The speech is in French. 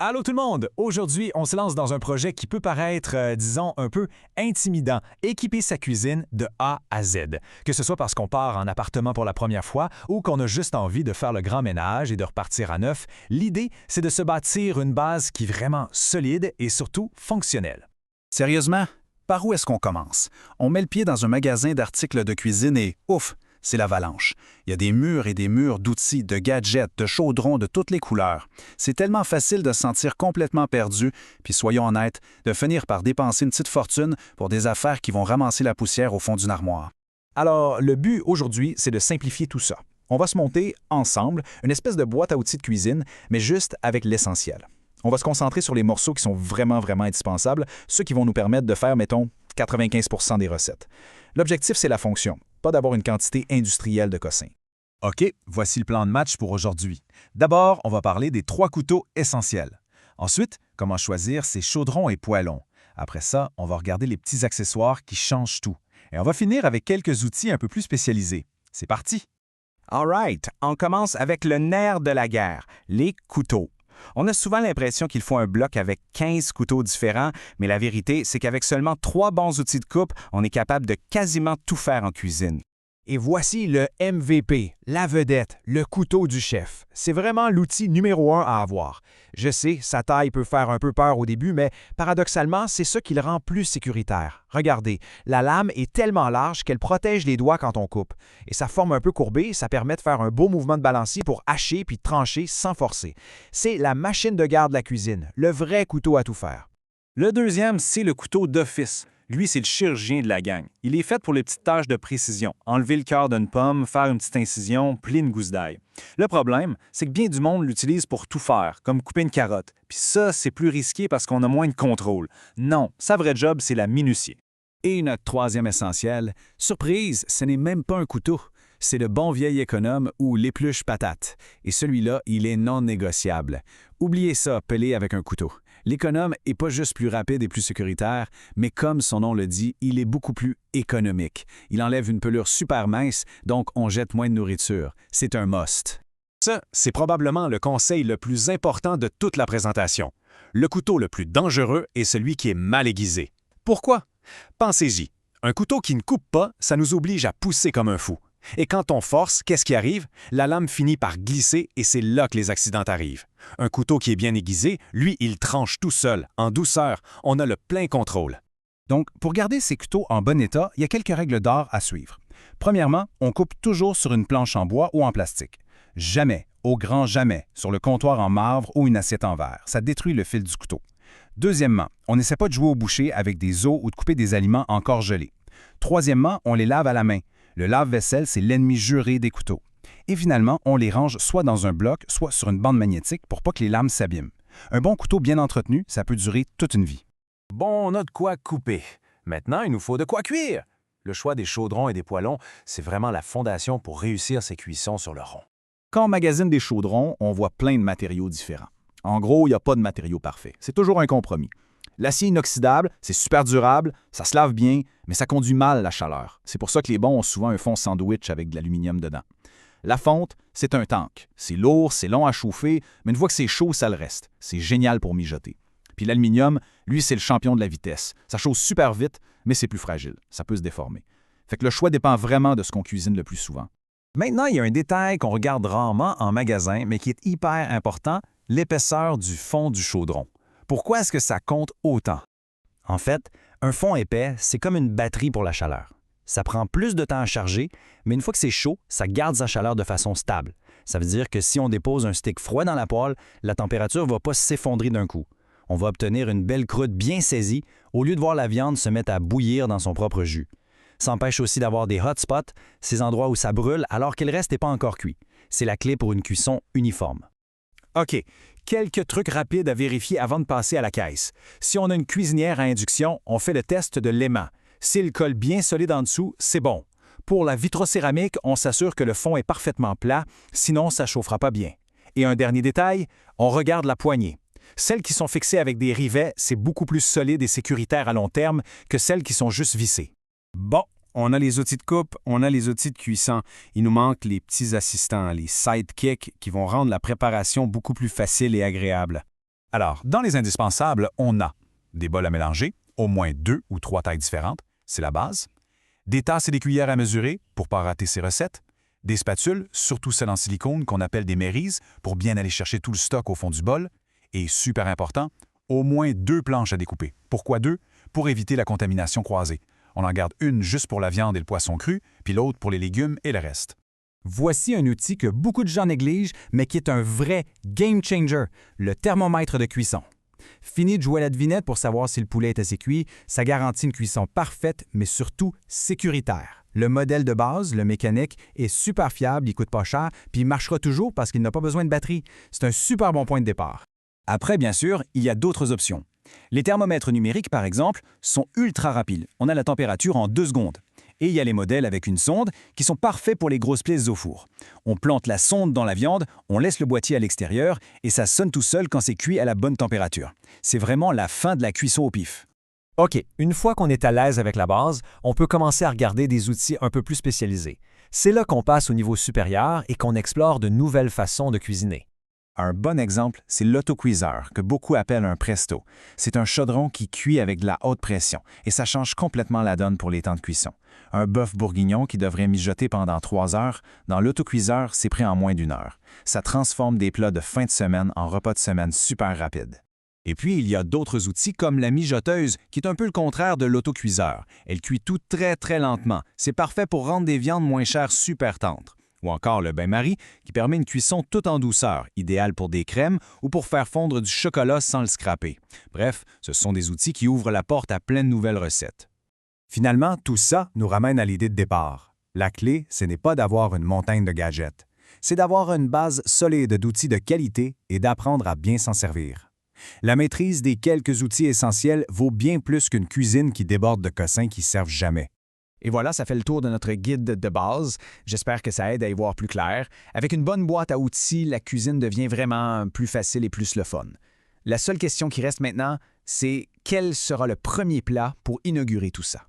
Allô tout le monde! Aujourd'hui, on se lance dans un projet qui peut paraître, disons, un peu intimidant, équiper sa cuisine de A à Z. Que ce soit parce qu'on part en appartement pour la première fois ou qu'on a juste envie de faire le grand ménage et de repartir à neuf, l'idée, c'est de se bâtir une base qui est vraiment solide et surtout fonctionnelle. Sérieusement, par où est-ce qu'on commence? On met le pied dans un magasin d'articles de cuisine et ouf, c'est l'avalanche. Il y a des murs et des murs d'outils, de gadgets, de chaudrons de toutes les couleurs. C'est tellement facile de se sentir complètement perdu, puis soyons honnêtes, de finir par dépenser une petite fortune pour des affaires qui vont ramasser la poussière au fond d'une armoire. Alors, le but aujourd'hui, c'est de simplifier tout ça. On va se monter ensemble une espèce de boîte à outils de cuisine, mais juste avec l'essentiel. On va se concentrer sur les morceaux qui sont vraiment indispensables, ceux qui vont nous permettre de faire, mettons, 95% des recettes. L'objectif, c'est la fonction, pas d'avoir une quantité industrielle de cossins. OK, voici le plan de match pour aujourd'hui. D'abord, on va parler des 3 couteaux essentiels. Ensuite, comment choisir ses chaudrons et poêlons. Après ça, on va regarder les petits accessoires qui changent tout. Et on va finir avec quelques outils un peu plus spécialisés. C'est parti! All right, on commence avec le nerf de la guerre, les couteaux. On a souvent l'impression qu'il faut un bloc avec 15 couteaux différents, mais la vérité, c'est qu'avec seulement 3 bons outils de coupe, on est capable de quasiment tout faire en cuisine. Et voici le MVP, la vedette, le couteau du chef. C'est vraiment l'outil numéro 1 à avoir. Je sais, sa taille peut faire un peu peur au début, mais paradoxalement, c'est ce qui le rend plus sécuritaire. Regardez, la lame est tellement large qu'elle protège les doigts quand on coupe. Et sa forme un peu courbée, ça permet de faire un beau mouvement de balancier pour hacher puis trancher sans forcer. C'est la machine de guerre de la cuisine, le vrai couteau à tout faire. Le deuxième, c'est le couteau d'office. Lui, c'est le chirurgien de la gang. Il est fait pour les petites tâches de précision. Enlever le cœur d'une pomme, faire une petite incision, plier une gousse d'ail. Le problème, c'est que bien du monde l'utilise pour tout faire, comme couper une carotte. Puis ça, c'est plus risqué parce qu'on a moins de contrôle. Non, sa vraie job, c'est la minutie. Et notre troisième essentiel, surprise, ce n'est même pas un couteau. C'est le bon vieil économe ou l'épluche patate. Et celui-là, il est non négociable. Oubliez ça, peler avec un couteau. L'économe n'est pas juste plus rapide et plus sécuritaire, mais comme son nom le dit, il est beaucoup plus économique. Il enlève une pelure super mince, donc on jette moins de nourriture. C'est un must. Ça, c'est probablement le conseil le plus important de toute la présentation. Le couteau le plus dangereux est celui qui est mal aiguisé. Pourquoi? Pensez-y. Un couteau qui ne coupe pas, ça nous oblige à pousser comme un fou. Et quand on force, qu'est-ce qui arrive? La lame finit par glisser et c'est là que les accidents arrivent. Un couteau qui est bien aiguisé, lui, il tranche tout seul, en douceur. On a le plein contrôle. Donc, pour garder ces couteaux en bon état, il y a quelques règles d'or à suivre. Premièrement, on coupe toujours sur une planche en bois ou en plastique. Jamais, au grand jamais, sur le comptoir en marbre ou une assiette en verre. Ça détruit le fil du couteau. Deuxièmement, on n'essaie pas de jouer au boucher avec des os ou de couper des aliments encore gelés. Troisièmement, on les lave à la main. Le lave-vaisselle, c'est l'ennemi juré des couteaux. Et finalement, on les range soit dans un bloc, soit sur une bande magnétique pour pas que les lames s'abîment. Un bon couteau bien entretenu, ça peut durer toute une vie. Bon, on a de quoi couper. Maintenant, il nous faut de quoi cuire. Le choix des chaudrons et des poêlons, c'est vraiment la fondation pour réussir ces cuissons sur le rond. Quand on magasine des chaudrons, on voit plein de matériaux différents. En gros, il n'y a pas de matériau parfait. C'est toujours un compromis. L'acier inoxydable, c'est super durable, ça se lave bien, mais ça conduit mal la chaleur. C'est pour ça que les bons ont souvent un fond sandwich avec de l'aluminium dedans. La fonte, c'est un tank. C'est lourd, c'est long à chauffer, mais une fois que c'est chaud, ça le reste. C'est génial pour mijoter. Puis l'aluminium, lui, c'est le champion de la vitesse. Ça chauffe super vite, mais c'est plus fragile. Ça peut se déformer. Fait que le choix dépend vraiment de ce qu'on cuisine le plus souvent. Maintenant, il y a un détail qu'on regarde rarement en magasin, mais qui est hyper important, l'épaisseur du fond du chaudron. Pourquoi est-ce que ça compte autant? En fait, un fond épais, c'est comme une batterie pour la chaleur. Ça prend plus de temps à charger, mais une fois que c'est chaud, ça garde sa chaleur de façon stable. Ça veut dire que si on dépose un steak froid dans la poêle, la température ne va pas s'effondrer d'un coup. On va obtenir une belle croûte bien saisie au lieu de voir la viande se mettre à bouillir dans son propre jus. Ça empêche aussi d'avoir des hot spots, ces endroits où ça brûle alors que le reste n'est pas encore cuit. C'est la clé pour une cuisson uniforme. OK. Quelques trucs rapides à vérifier avant de passer à la caisse. Si on a une cuisinière à induction, on fait le test de l'aimant. S'il colle bien solide en dessous, c'est bon. Pour la vitrocéramique, on s'assure que le fond est parfaitement plat, sinon ça ne chauffera pas bien. Et un dernier détail, on regarde la poignée. Celles qui sont fixées avec des rivets, c'est beaucoup plus solide et sécuritaire à long terme que celles qui sont juste vissées. Bon, on a les outils de coupe, on a les outils de cuisson. Il nous manque les petits assistants, les sidekicks qui vont rendre la préparation beaucoup plus facile et agréable. Alors, dans les indispensables, on a des bols à mélanger, au moins 2 ou 3 tailles différentes, c'est la base, des tasses et des cuillères à mesurer pour ne pas rater ses recettes, des spatules, surtout celles en silicone qu'on appelle des mérises, pour bien aller chercher tout le stock au fond du bol, et super important, au moins 2 planches à découper. Pourquoi 2? Pour éviter la contamination croisée. On en garde une juste pour la viande et le poisson cru, puis l'autre pour les légumes et le reste. Voici un outil que beaucoup de gens négligent, mais qui est un vrai game changer, le thermomètre de cuisson. Fini de jouer à la devinette pour savoir si le poulet est assez cuit, ça garantit une cuisson parfaite, mais surtout sécuritaire. Le modèle de base, le mécanique, est super fiable, il coûte pas cher, puis il marchera toujours parce qu'il n'a pas besoin de batterie. C'est un super bon point de départ. Après, bien sûr, il y a d'autres options. Les thermomètres numériques, par exemple, sont ultra rapides. On a la température en 2 secondes. Et il y a les modèles avec une sonde qui sont parfaits pour les grosses plaies au four. On plante la sonde dans la viande, on laisse le boîtier à l'extérieur et ça sonne tout seul quand c'est cuit à la bonne température. C'est vraiment la fin de la cuisson au pif. OK, une fois qu'on est à l'aise avec la base, on peut commencer à regarder des outils un peu plus spécialisés. C'est là qu'on passe au niveau supérieur et qu'on explore de nouvelles façons de cuisiner. Un bon exemple, c'est l'autocuiseur, que beaucoup appellent un presto. C'est un chaudron qui cuit avec de la haute pression, et ça change complètement la donne pour les temps de cuisson. Un bœuf bourguignon qui devrait mijoter pendant 3 heures, dans l'autocuiseur, c'est prêt en moins d'1 heure. Ça transforme des plats de fin de semaine en repas de semaine super rapides. Et puis, il y a d'autres outils comme la mijoteuse, qui est un peu le contraire de l'autocuiseur. Elle cuit tout très, très lentement. C'est parfait pour rendre des viandes moins chères super tendres. Ou encore le bain-marie, qui permet une cuisson toute en douceur, idéal pour des crèmes ou pour faire fondre du chocolat sans le scraper. Bref, ce sont des outils qui ouvrent la porte à plein de nouvelles recettes. Finalement, tout ça nous ramène à l'idée de départ. La clé, ce n'est pas d'avoir une montagne de gadgets. C'est d'avoir une base solide d'outils de qualité et d'apprendre à bien s'en servir. La maîtrise des quelques outils essentiels vaut bien plus qu'une cuisine qui déborde de cossins qui servent jamais. Et voilà, ça fait le tour de notre guide de base. J'espère que ça aide à y voir plus clair. Avec une bonne boîte à outils, la cuisine devient vraiment plus facile et plus le fun. La seule question qui reste maintenant, c'est quel sera le premier plat pour inaugurer tout ça?